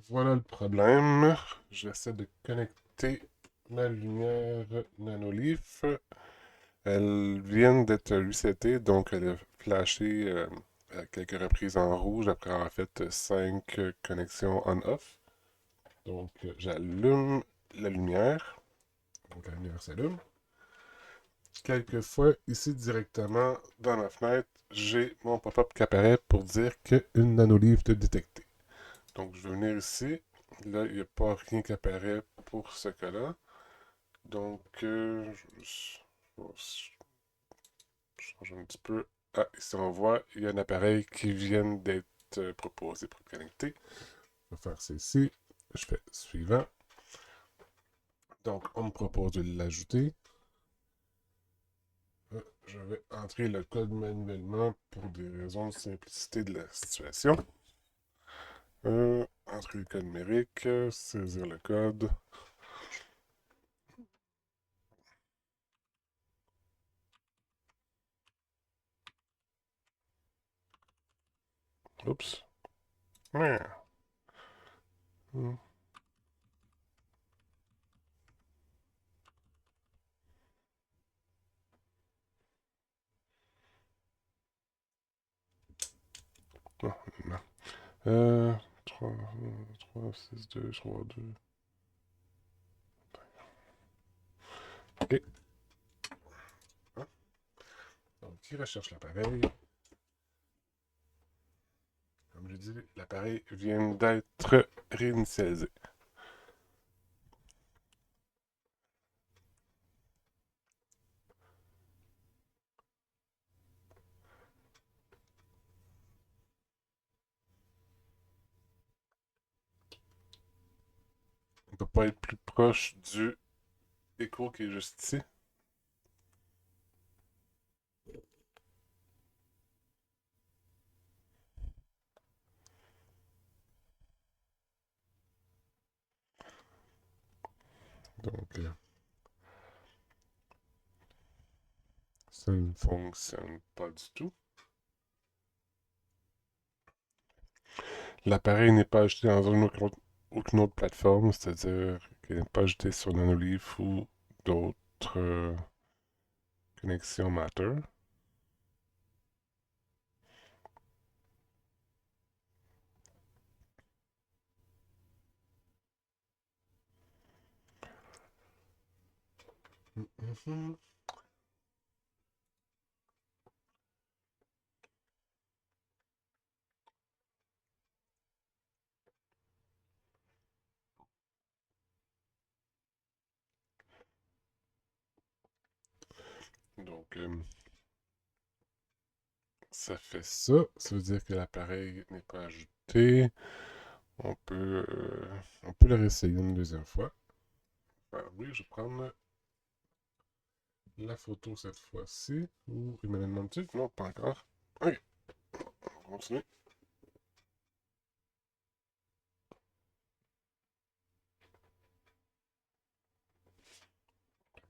Voilà le problème. J'essaie de connecter ma lumière Nanolith. Elles viennent d'être resetées, donc elle a flashé à quelques reprises en rouge après avoir fait 5 connexions on-off. Donc j'allume la lumière. Donc la lumière s'allume. Quelquefois, ici directement dans ma fenêtre, j'ai mon pop-up qui apparaît pour dire qu'une nanolith est détectée. Donc je vais venir ici. Là, il n'y a pas rien qui apparaît pour ce cas-là. Donc, je change un petit peu. Ah, ici on voit, il y a un appareil qui vient d'être proposé pour connecter. Je vais faire ça ici. Je fais suivant. Donc, on me propose de l'ajouter. Je vais entrer le code manuellement pour des raisons de simplicité de la situation. Entrer le code numérique, saisir le code. Oups. Ah. Hmm. Oh, non. 3, 3, 6, 2, 3, 2. OK. Hein? Donc, qui recherche l'appareil? Comme je dis, l'appareil vient d'être réinitialisé. On ne peut pas être plus proche du écho qui est juste ici. Donc, ça ne fonctionne pas du tout. L'appareil n'est pas ajouté dans aucune autre plateforme, c'est-à-dire qu'il n'est pas ajouté sur Nanolive ou d'autres connexions Matter. Mhm. Donc, ça fait ça. Ça veut dire que l'appareil n'est pas ajouté. On peut le réessayer une deuxième fois. Ah oui, je vais prendre la photo cette fois-ci. Ou il me l'a demandé? Non, pas encore. Ok, on va continuer.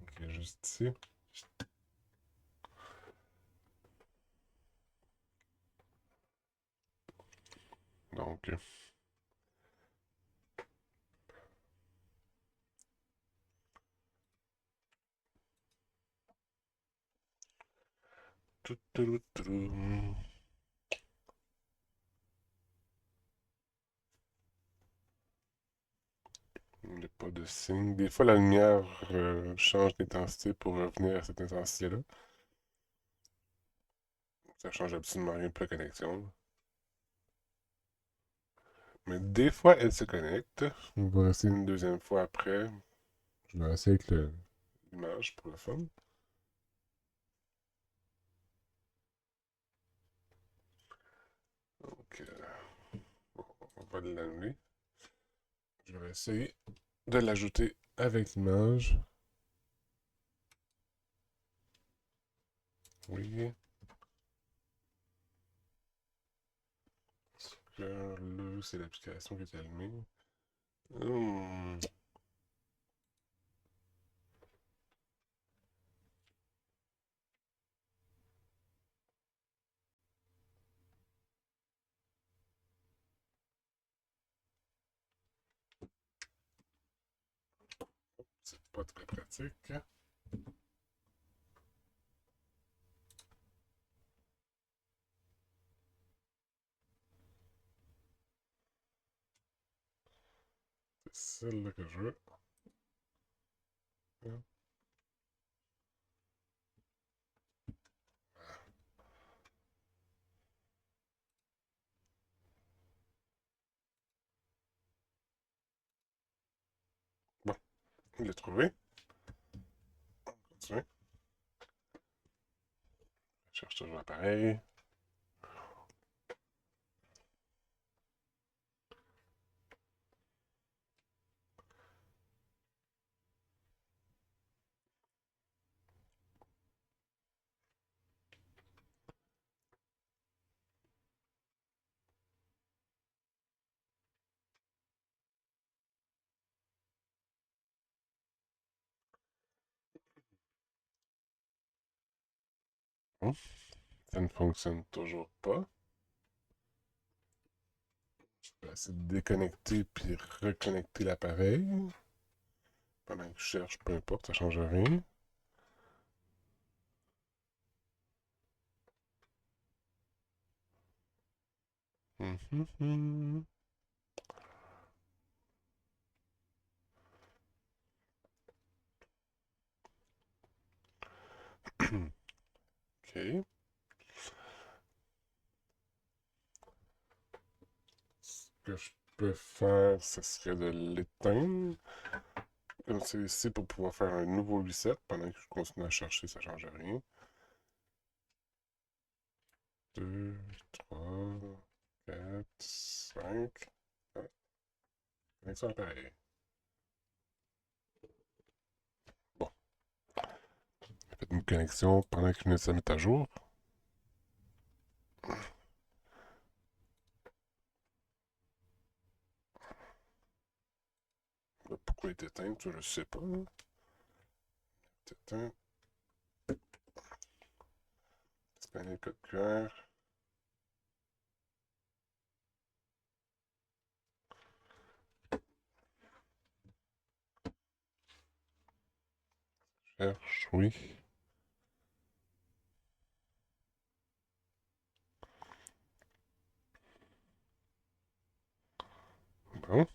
Ok, juste ici. Donc, tout, tout, tout, tout. Il n'y a pas de signe. Des fois, la lumière change d'intensité pour revenir à cette intensité-là. Ça change absolument rien pour la connexion. Mais des fois, elle se connecte. On va essayer une deuxième fois après. Je vais essayer avec l'image pour le fun. Donc, on va l'annuler. Je vais essayer de l'ajouter avec l'image. Oui. Là, c'est l'application qui est allumée. Hmm. pas très pratique. C'est celle-là que je veux. Bon, il l'a trouvé. On continue. Je cherche toujours l'appareil. Bon, ça ne fonctionne toujours pas. Je vais essayer de déconnecter puis reconnecter l'appareil. Pendant que je cherche, peu importe, ça change rien. Ok. Ce que je peux faire, ce serait de l'éteindre. Comme c'est ici pour pouvoir faire un nouveau reset. Pendant que je continue à chercher, ça change rien. 2, 3, 4, 5. Ah, connexion appareil. Bon, faites une connexion pendant que je mets ça met à jour. Pourquoi il est éteint, je ne sais pas. Il est éteint. Scanner le code QR. Cherche, oui. Bon.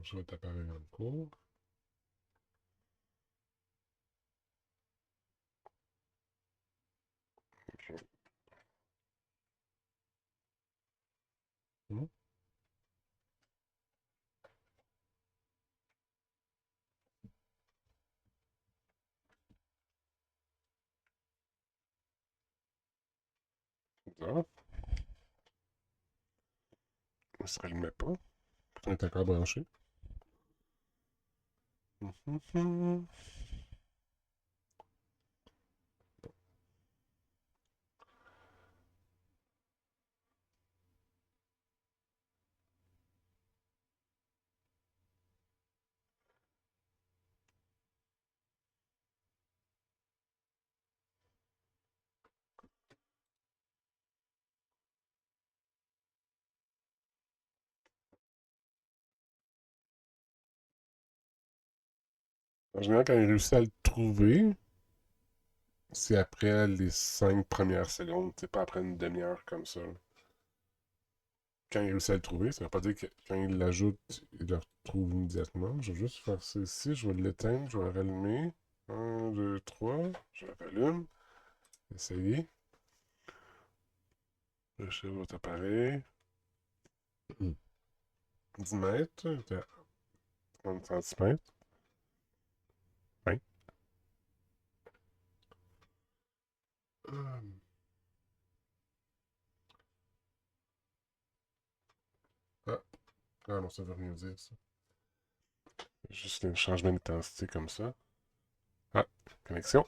Je vais t'appareil en cours. Hmm. Bizarre. Il se rallumait pas. On est encore branché. En général, quand il réussit à le trouver, c'est après les 5 premières secondes. C'est pas après une demi-heure comme ça. Quand il réussit à le trouver, ça veut pas dire que quand il l'ajoute, il le retrouve immédiatement. Je vais juste faire ça ici. Je vais l'éteindre, je vais le rallumer. Un, 2, 3. Je le rallume. Essayez. Lâchez votre appareil. 10 mètres. 30 centimètres. Oui. Ah, ah non, ça veut rien dire, ça. Juste un changement d'intensité comme ça. Ah, connexion.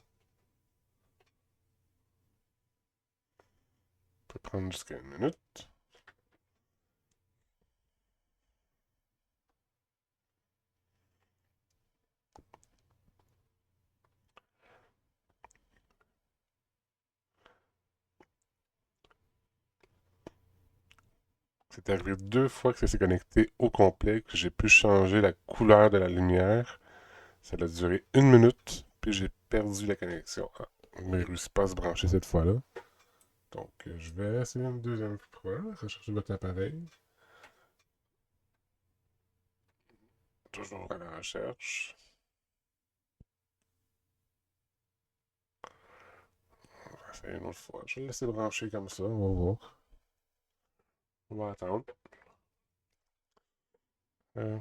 Ça peut prendre jusqu'à une minute. C'est arrivé deux fois que ça s'est connecté au complet, que j'ai pu changer la couleur de la lumière. Ça a duré une minute, puis j'ai perdu la connexion. Ah, mais il réussit pas à se brancher cette fois-là. Donc, je vais essayer une deuxième fois. Rechercher votre appareil. Toujours à la recherche. On va essayer une autre fois. Je vais le laisser brancher comme ça. On va voir. On va attendre. Euh,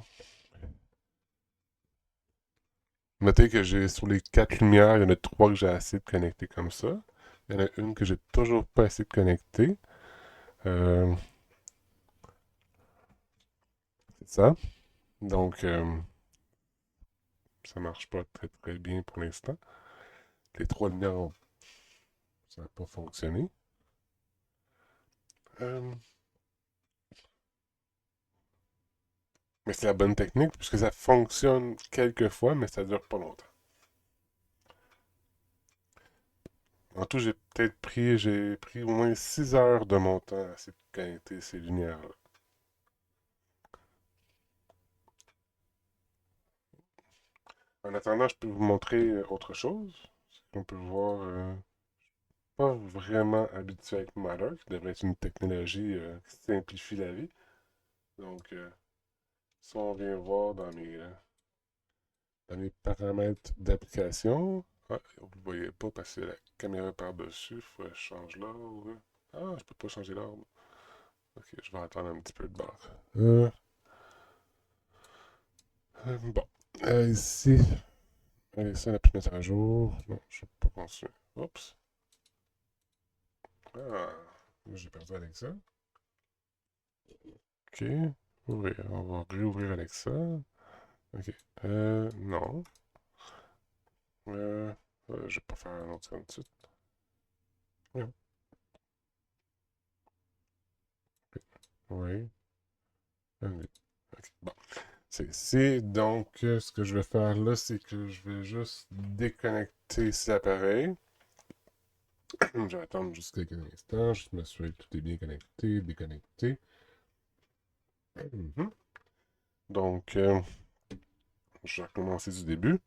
Notez que j'ai sur les quatre lumières, il y en a trois que j'ai essayé de connecter comme ça. Il y en a une que j'ai toujours pas essayé de connecter. Euh, c'est ça. Donc, ça marche pas très très bien pour l'instant. Les trois lumières, ça n'a pas fonctionné. Euh, mais c'est la bonne technique puisque ça fonctionne quelques fois, mais ça dure pas longtemps. En tout, j'ai pris au moins 6 heures de mon temps à essayer de connecter ces lumières-là. En attendant, je peux vous montrer autre chose. On peut voir, pas vraiment habitué avec Matter, qui devrait être une technologie qui simplifie la vie. Donc, si on vient voir dans mes paramètres d'application, ah, vous ne voyez pas parce que la caméra par-dessus, il faut que je change l'ordre. Ah, je peux pas changer l'ordre. Ok, je vais attendre un petit peu de bord. Bon, ici, allez, ça, la plus mettre à jour. Non, je ne vais pas continuer. Oups. Ah, j'ai perdu Alexa. Ok, ouvrir. On va réouvrir Alexa. Ok, non. Euh, je vais pas faire un autre comme tout de suite. Oui. Oui. Allez. Ok, bon. C'est ici. Donc, ce que je vais faire là, c'est que je vais juste déconnecter cet appareil. Je vais attendre juste quelques instants, juste m'assurer que tout est bien connecté, déconnecté. Mhm. Donc, je vais recommencer du début.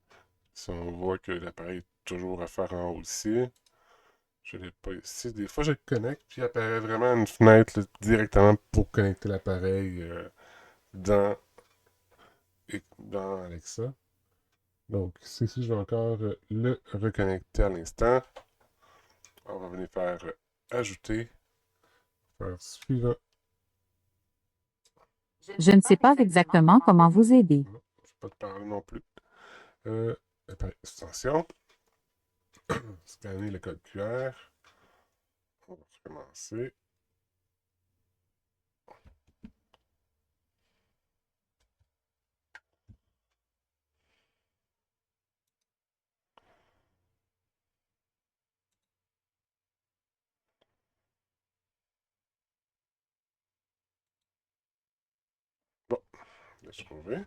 Si on voit que l'appareil est toujours à faire en haut ici, je ne l'ai pas ici. Des fois, je le connecte, puis il apparaît vraiment une fenêtre là, directement pour connecter l'appareil dans, dans Alexa. Donc, ici, je vais encore le reconnecter à l'instant. On va venir faire ajouter, faire suivant. Je ne sais pas exactement comment vous aider. Non, je ne vais pas te parler non plus. Euh, extension. Scanner le code QR. On va recommencer. Bon, laisse trouver.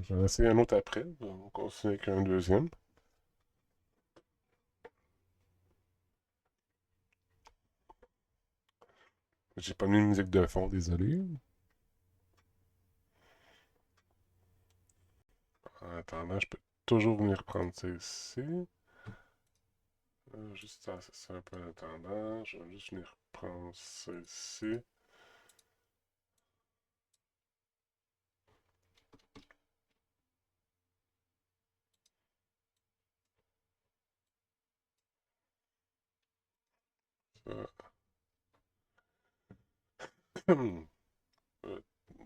J'en essayer un autre après. On continue avec un deuxième. J'ai pas mis de musique de fond, désolé. En attendant, je peux toujours venir prendre ça ici. Juste ça un peu en attendant. Je vais juste venir prendre ça ici. Ça. Euh,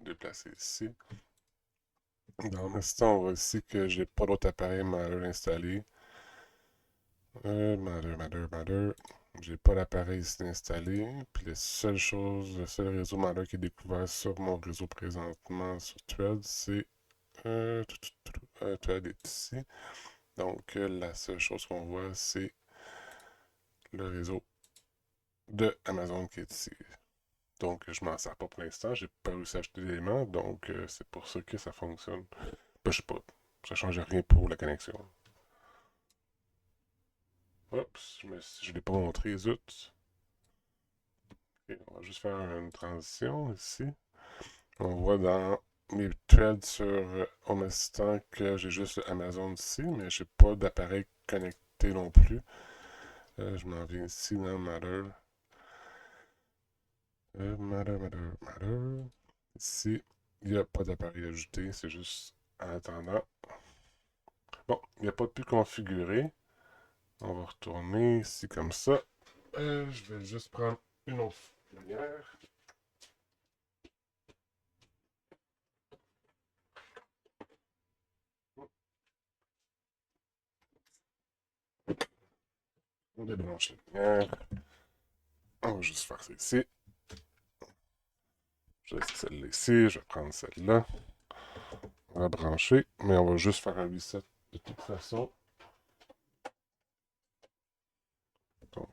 déplacer ici. Dans l'instant, on voit ici que j'ai pas d'autre appareil Matter installé. Matter. J'ai pas l'appareil ici installé. Puis la seule chose, le seul réseau Matter qui est découvert sur mon réseau présentement sur Thread, c'est Thread est ici. Donc la seule chose qu'on voit, c'est le réseau de Amazon qui est ici. Donc je m'en sers pas pour l'instant. J'ai pas réussi à acheter d'éléments. Donc c'est pour ça que ça fonctionne. Ben, je sais pas. Ça change rien pour la connexion. Oups, mais je ne l'ai pas montré, zut. Ok, on va juste faire une transition ici. On voit dans mes threads sur Home Assistant que j'ai juste Amazon ici, mais j'ai pas d'appareil connecté non plus. Je m'en viens ici dans Matter. Matter. Ici, il n'y a pas d'appareil ajouté, c'est juste en attendant. Bon, il n'y a pas de plus configuré. On va retourner ici comme ça. Je vais juste prendre une autre lumière. On débranche la lumière. On va juste faire ça ici. Je laisse celle-là ici. Je vais prendre celle-là. On va brancher. Mais on va juste faire un reset de toute façon. Donc,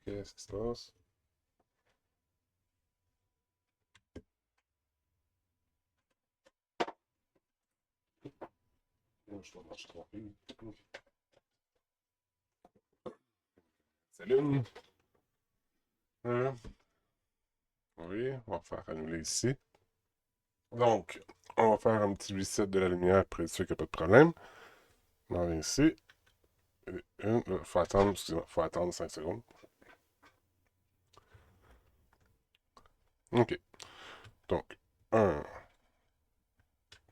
qu'est-ce qui se passe? Je dois marcher trop vite. Salut! Oui, on va faire annuler ici. Donc, on va faire un petit reset de la lumière pour être sûr qu'il n'y a pas de problème. On va ici. Il faut attendre, excusez-moi, faut attendre 5 secondes. OK. Donc, 1,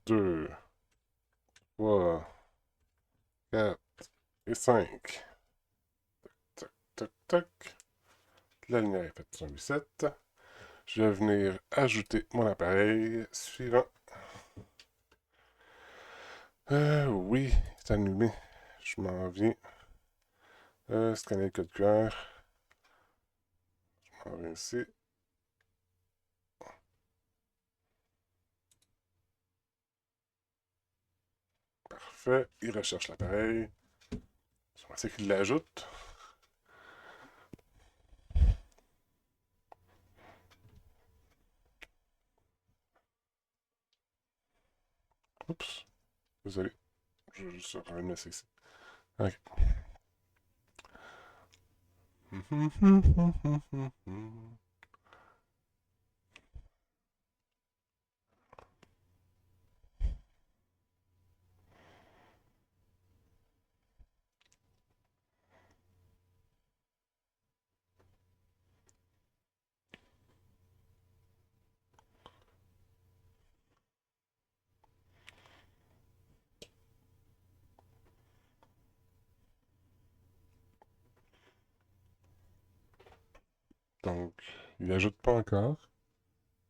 2, 3, 4 et 5. Tac, tac, tac. La lumière est faite sur 8. Je vais venir ajouter mon appareil suivant. Oui, c'est annulé. Je m'en viens. Scanner le code QR. Je m'en viens ici. Parfait. Il recherche l'appareil. Je pensais qu'il l'ajoute. Oups. Désolé. Je vais juste ramener ça ici. Ok. Donc, il n'ajoute pas encore.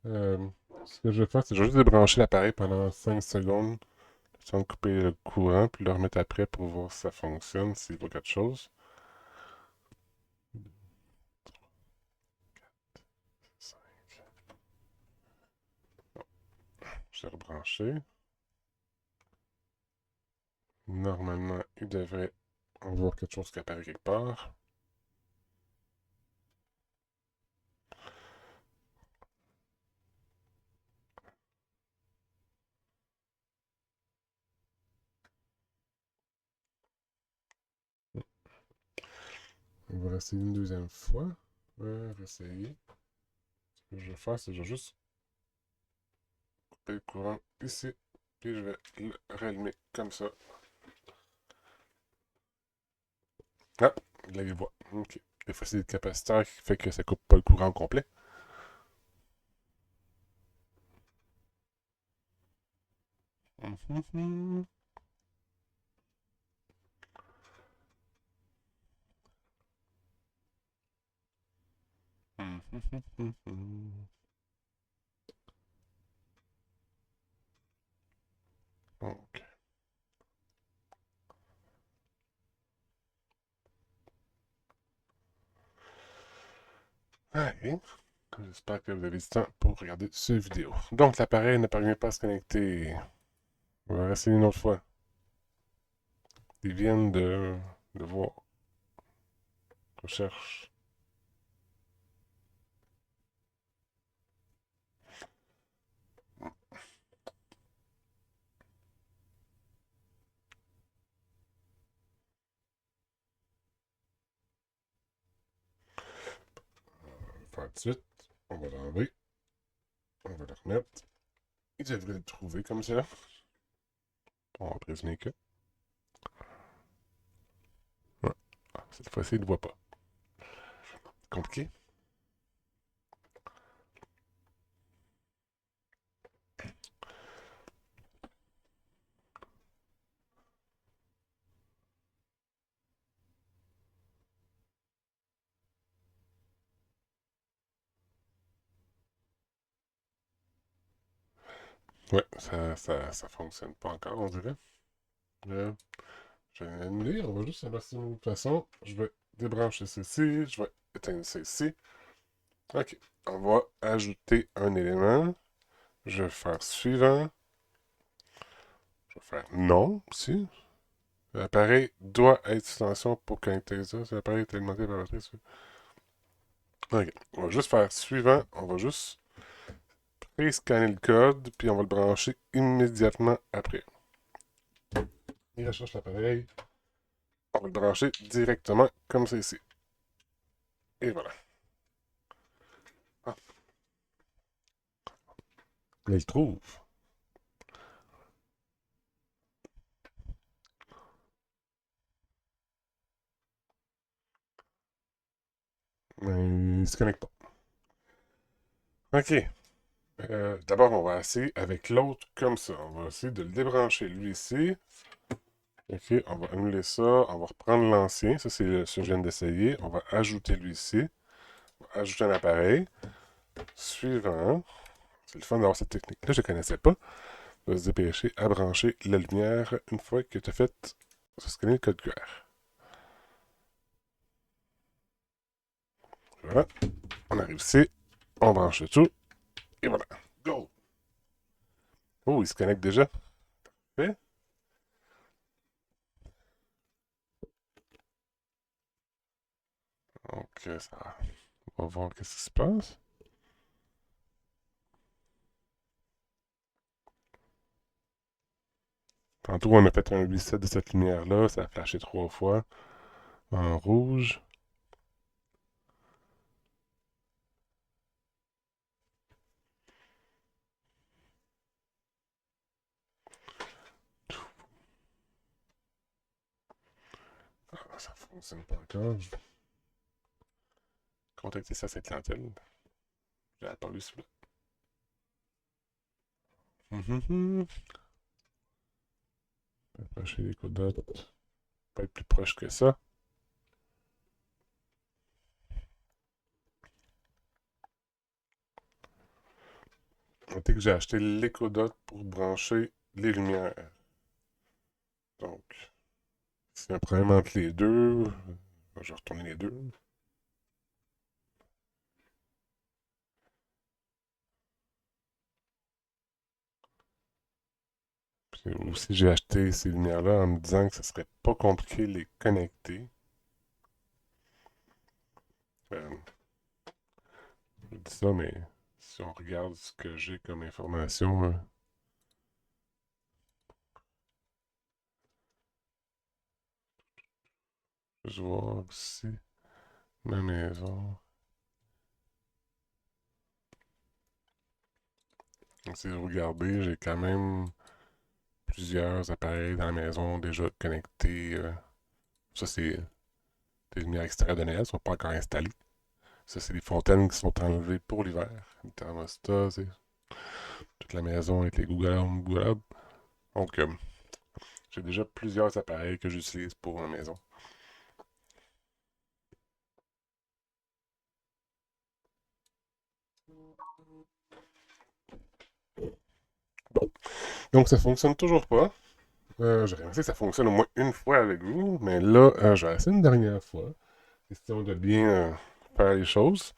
Ce que je vais faire, c'est juste débrancher l'appareil pendant 5 secondes, le temps de couper le courant, puis le remettre après pour voir si ça fonctionne, s'il voit quelque chose. 5. Je l'ai rebranché. Normalement, il devrait avoir quelque chose qui apparaît quelque part. On va essayer une deuxième fois. Réessayer. Ce que je vais faire, c'est que je vais juste couper le courant ici. Puis je vais le rallumer comme ça. Ah, il la voit. Ok. Des fois, c'est le capaciteur qui fait que ça coupe pas le courant complet. Ok. Allez. J'espère que vous avez du temps pour regarder cette vidéo. Donc, l'appareil ne parvient pas à se connecter. On va essayer une autre fois. Ils viennent de voir. Recherche. tout de suite. On va l'enlever. On va le remettre. Il devrait le trouver comme ça. On va présumer que. Ouais. Ah, cette fois-ci, il ne voit pas. Compliqué. Ouais, ça fonctionne pas encore, on dirait. Euh, je vais l'annuler. On va juste faire de toute façon. Je vais débrancher ceci. Je vais éteindre ceci. OK. On va ajouter un élément. Je vais faire suivant. Je vais faire non aussi. L'appareil doit être sous tension pour connecter ça. Si l'appareil est alimenté par la batterie. OK. On va juste faire suivant. On va juste pré-scanner le code, puis on va le brancher immédiatement après. Il recherche l'appareil. On va le brancher directement comme c'est ici. Et voilà. Ah, là, il trouve. Mais il se connecte pas. OK. D'abord, on va essayer avec l'autre comme ça. On va essayer de le débrancher, lui ici. OK, on va annuler ça. On va reprendre l'ancien. Ça, c'est ce que je viens d'essayer. On va ajouter lui ici. On va ajouter un appareil. Suivant. C'est le fun d'avoir cette technique-là. Je ne connaissais pas. On va se dépêcher à brancher la lumière une fois que tu as fait scanner le code QR. Voilà. On arrive ici. On branche le tout. Et voilà. Go! Oh, il se connecte déjà. Fait. Donc, ça. On va voir qu'est-ce qui se passe. Tantôt, on a fait un reset de cette lumière-là. Ça a flashé 3 fois en rouge. Ah, ça fonctionne pas encore. Je vais contacter ça, cette clientèle. J'ai attendu celui-là. Approcher les codotes. Pas être plus proche que ça. Notez que j'ai acheté l'écodote pour brancher les lumières. Donc, s'il y a un problème entre les deux, je vais retourner les deux. Puis aussi, j'ai acheté ces lumières-là en me disant que ce serait pas compliqué de les connecter. Euh, je dis ça, mais si on regarde ce que j'ai comme information, je vois aussi ma maison. Donc, si vous regardez, j'ai quand même plusieurs appareils dans la maison déjà connectés. Ça, c'est des lumières extérieures de Noël, ne sont pas encore installées. Ça, c'est des fontaines qui sont enlevées pour l'hiver. Le thermostat, c'est toute la maison avec les Google Home, Google Hub. Donc, j'ai déjà plusieurs appareils que j'utilise pour la maison. Bon. Donc, ça fonctionne toujours pas. J'aurais aimé que ça fonctionne au moins une fois avec vous, mais là, je vais essayer une dernière fois. Question de bien faire les choses.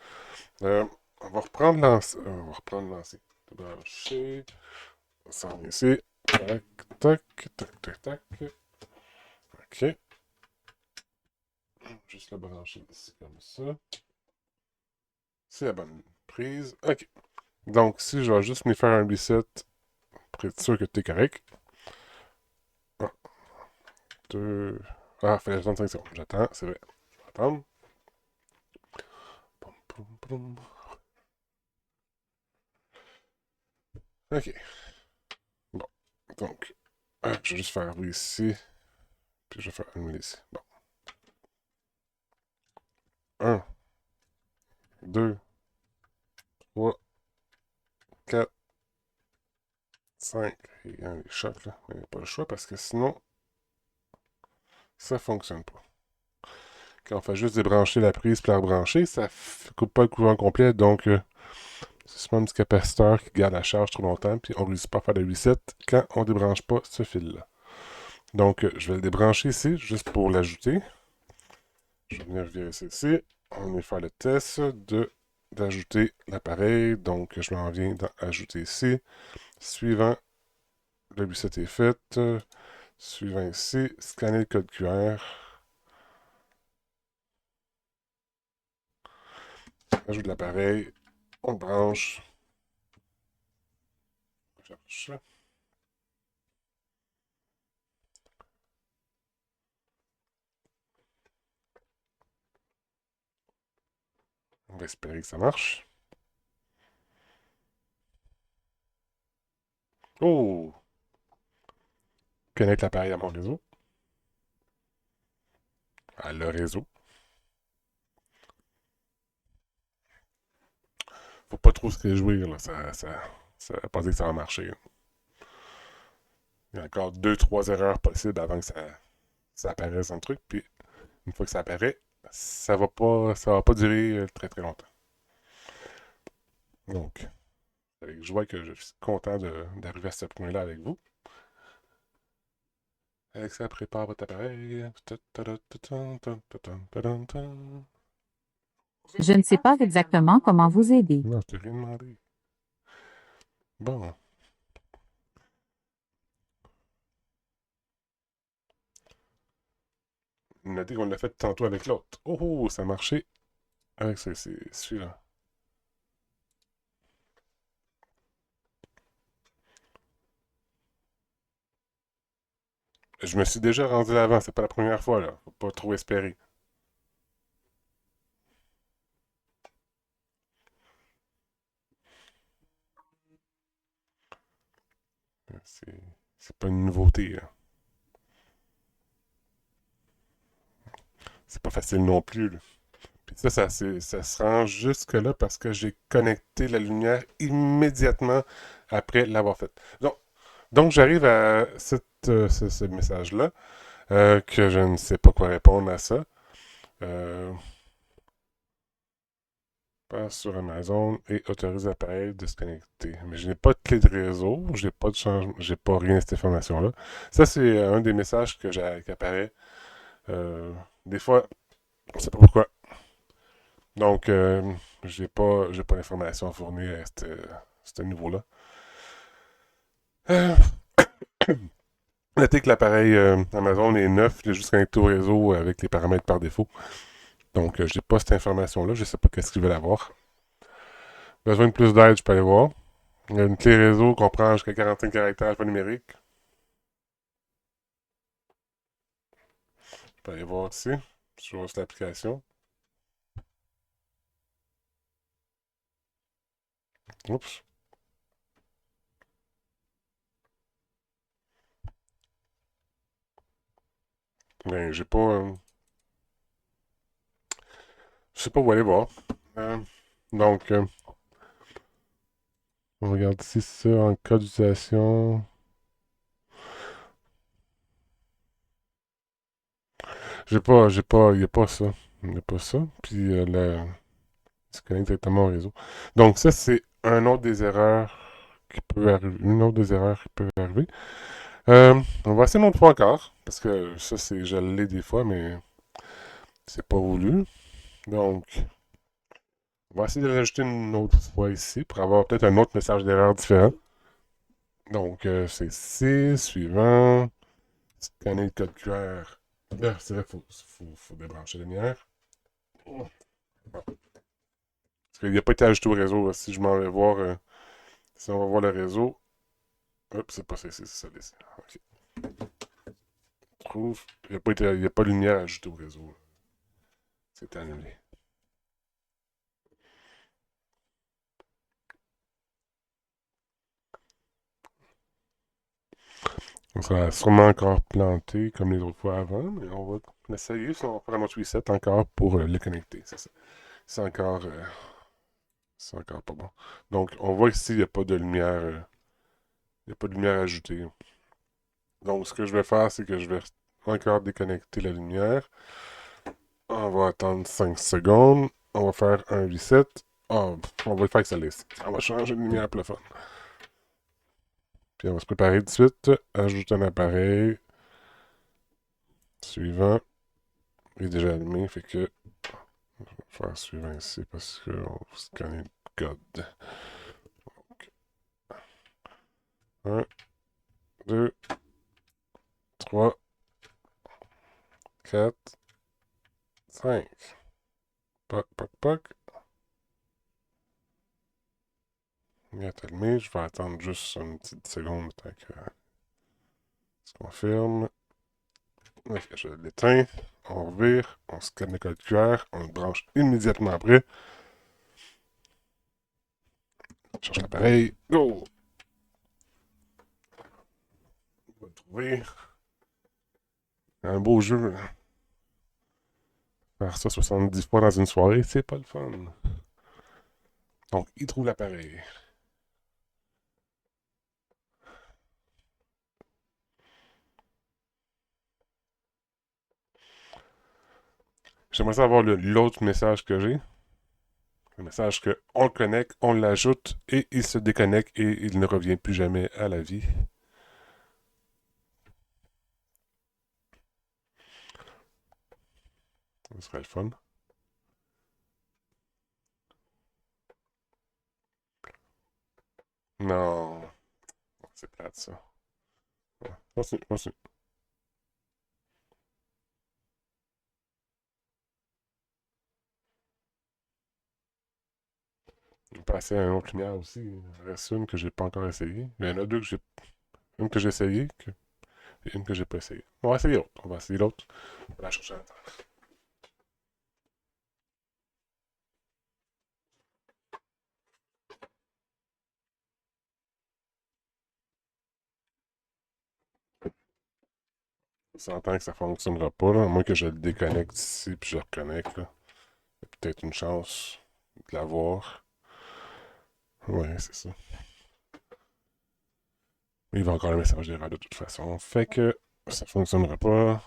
Euh, on va reprendre l'ancien. On va reprendre l'ancien. Brancher. On s'en vient ici. Tac, tac, tac, tac, tac. OK. Juste le brancher ici comme ça. C'est la bonne prise. OK. Donc, si je vais juste me faire un reset pour être sûr que tu es correct. 1, 2. Ah, il fallait attendre 5 secondes. J'attends, c'est vrai. Je vais attendre. Poum, poum, poum. OK. Bon. Donc, je vais juste faire oui ici. Puis je vais faire annuler ici. Bon. 1, 2, 3, 4, 5. Il y a les chocs là. Mais il n'y a pas le choix parce que sinon, ça fonctionne pas. Quand on fait juste débrancher la prise puis la rebrancher, ça ne coupe pas le courant complet. Donc, c'est seulement un petit capaciteur qui garde la charge trop longtemps. Puis on ne réussit pas à faire de reset quand on ne débranche pas ce fil-là. Donc, je vais le débrancher ici, juste pour l'ajouter. Je vais venir virer ça ici. On va faire le test d'ajouter l'appareil. Donc, je m'en viens dans ajouter ici. Suivant, le reset est fait. Suivant ici, scanner le code QR. Ajoute l'appareil. On le branche. On cherche. On va espérer que ça marche. Oh! Connecte l'appareil à mon réseau. À le réseau. Faut pas trop se réjouir, là. Ça veut pas dire que ça va marcher, là. Il y a encore 2-3 erreurs possibles avant que ça apparaisse dans le truc. Puis une fois que ça apparaît, ça va pas durer très très longtemps. Donc, avec joie que je suis content d'arriver à ce point-là avec vous. Avec ça, prépare votre appareil. Je ne sais pas exactement comment vous aider. Non, je t'ai rien demandé. Bon. Notez qu'on l'a fait tantôt avec l'autre. Oh, oh, ça a marché avec celui-là. Je me suis déjà rendu là avant, c'est pas la première fois, là. Faut pas trop espérer. C'est pas une nouveauté, hein. C'est pas facile non plus, là. Puis ça se rend jusque-là parce que j'ai connecté la lumière immédiatement après l'avoir faite. Donc j'arrive à ce message-là, que je ne sais pas quoi répondre à ça. Euh, Passe sur Amazon et autorise l'appareil de se connecter. Mais je n'ai pas de clé de réseau, j'ai pas de changement, j'ai pas rien de cette information-là. Ça, c'est un des messages qui apparaît. Euh, des fois, on ne sait pas pourquoi. Donc, j'ai pas l'information à fournir à ce niveau-là. Euh, Notez que l'appareil Amazon est neuf, il est juste connecté au réseau avec les paramètres par défaut. Donc, je n'ai pas cette information-là, je ne sais pas qu'est-ce qu'ils veulent avoir. Besoin de plus d'aide, je peux aller voir. Une clé réseau comprend jusqu'à 45 caractères alphanumériques. Je peux aller voir ici, sur l'application. Oups. Ben, j'ai pas. Je sais pas où aller voir. Euh, donc, on regarde ici ça en cas d'utilisation. Il n'y a pas ça. Il n'y a pas ça. Puis, il se connecte directement au réseau. Donc, ça, c'est un autre des erreurs qui peut arriver. Une autre des erreurs qui peut arriver. On va essayer une autre fois encore. Parce que ça, je l'ai des fois, mais c'est pas voulu. Donc, on va essayer de l'ajouter une autre fois ici pour avoir peut-être un autre message d'erreur différent. Donc, c'est C, suivant. Scanner le code QR. C'est vrai, faut débrancher la lumière. Parce qu'il n'a pas été ajouté au réseau. Si je m'en vais voir, si on va voir le réseau. Hop, c'est pas ça, c'est ça. Ok. Trouve. Il n'y a pas de lumière ajoutée au réseau. C'est annulé. On sera sûrement encore planté comme les autres fois avant, mais on va l'essayer. On va faire un autre reset encore pour le connecter. C'est ça. C'est encore, c'est encore pas bon. Donc, on voit ici, il n'y a pas de lumière. Il n'y a pas de lumière ajoutée. Donc, ce que je vais faire, c'est que je vais encore déconnecter la lumière. On va attendre 5 secondes. On va faire un reset. Ah, on va le faire avec celle-ci. On va changer de lumière pour le fun. Puis on va se préparer tout de suite. Ajouter un appareil. Suivant. Il est déjà allumé, fait que je vais faire suivant ici parce qu'on va scanner le code. Donc, 1, 2, 3, 4, 5. Poc, poc, poc. Il est allumé. Je vais attendre juste une petite seconde tant que se confirme. Ok, je l'éteins. On revire. On scanne le code QR. On le branche immédiatement après. On cherche l'appareil. Go! On va le trouver. Un beau jeu. Faire ça 70 fois dans une soirée, c'est pas le fun. Donc, il trouve l'appareil. J'aimerais savoir l'autre message que j'ai. Le message que on le connecte, on l'ajoute et il se déconnecte et il ne revient plus jamais à la vie. Ce serait le fun. Non, c'est plate ça. Ouais. Continue, continue. Je vais passer à une autre lumière aussi. Il reste une que j'ai pas encore essayée. Il y en a deux que j'ai. Une que j'ai essayée et une que j'ai pas essayée. On va essayer l'autre. On va essayer l'autre. On va la chercher à temps. On s'entend que ça fonctionnera pas, là, à moins que je le déconnecte ici puis je le reconnecte. Là. Il y a peut-être une chance de l'avoir. Ouais, c'est ça. Il va encore le message d'erreur de toute façon. Fait que ça fonctionnera pas.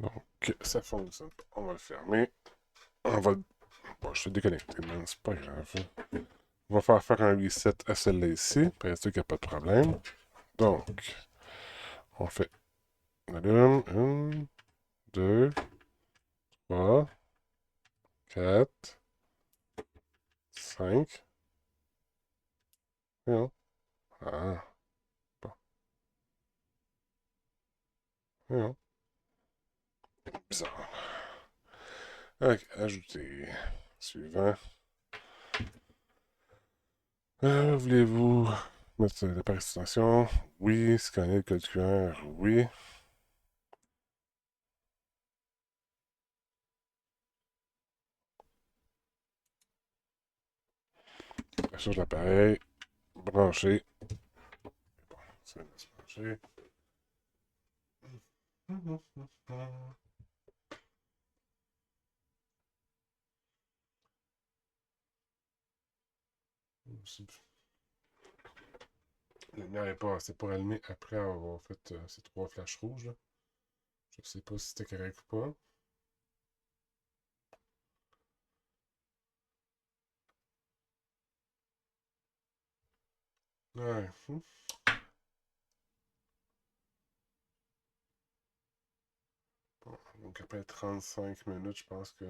Donc, ça fonctionne. On va le fermer. On va. Bon, je suis déconnecté, mais c'est pas grave. On va faire un reset à celle-là ici, pour être sûr qu'il n'y a pas de problème. Donc, on fait on allume. 1, 2, 3, 4, 5. Non. Ah, bon. Non. Bizarre. Ok, ajouter. Suivant. Voulez-vous mettre l'appareil extension? Oui. Scanner le code QR? Oui. Charge l'appareil. Brancher. Bon, ça va se brancher. La lumière n'est pas assez pour allumer après avoir fait ces trois flashs rouges. Là. Je sais pas si c'était correct ou pas. Ouais. Bon, donc après 35 minutes, je pense que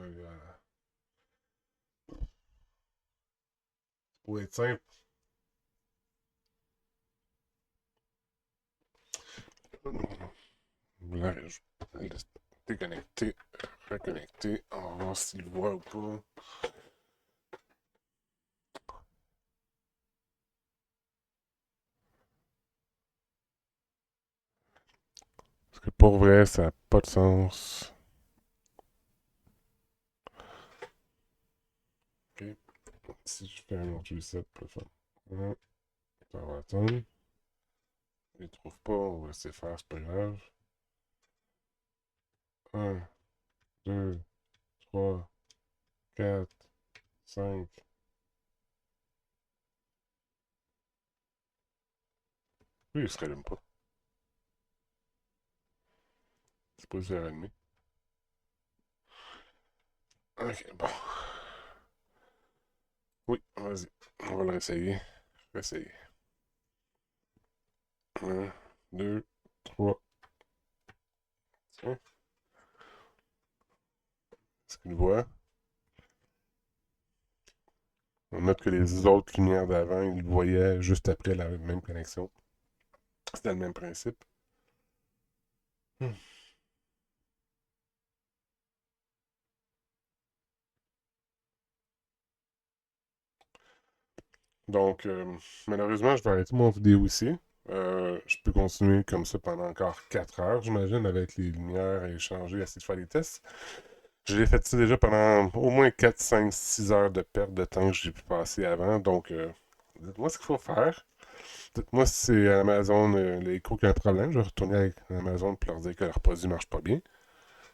pour être simple, là, je vais le déconnecter, reconnecter. On va voir s'il le voit ou pas. Parce que pour vrai, ça n'a pas de sens. Ok. Si je fais un autre reset pour le fun. Ouais, ça va attendre. Je les trouve pas, on va laisser faire, c'est pas grave. Un, 2, 3, 4, 5. Oui, il se rallume pas. C'est pas se rallumer. Ok, bon. Oui, vas-y. On va le réessayer. Réessayer. Un, 2, 3. Tiens. Est-ce qu'il voit? On note que les autres lumières d'avant, ils le voyaient juste après la même connexion. C'était le même principe. Hmm. Donc, malheureusement, je vais arrêter mon vidéo ici. Je peux continuer comme ça pendant encore 4 heures, j'imagine, avec les lumières et échanger, essayer de faire des tests. Je l'ai fait ça déjà pendant au moins 4, 5, 6 heures de perte de temps que j'ai pu passer avant. Donc, dites-moi ce qu'il faut faire. Dites-moi si c'est Amazon, l'écho qui a un problème. Je vais retourner avec Amazon pour leur dire que leur produit ne marche pas bien.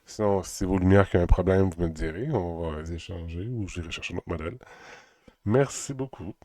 Sinon, si c'est vos lumières qui ont un problème, vous me le direz. On va les échanger ou j'irai chercher un autre modèle. Merci beaucoup.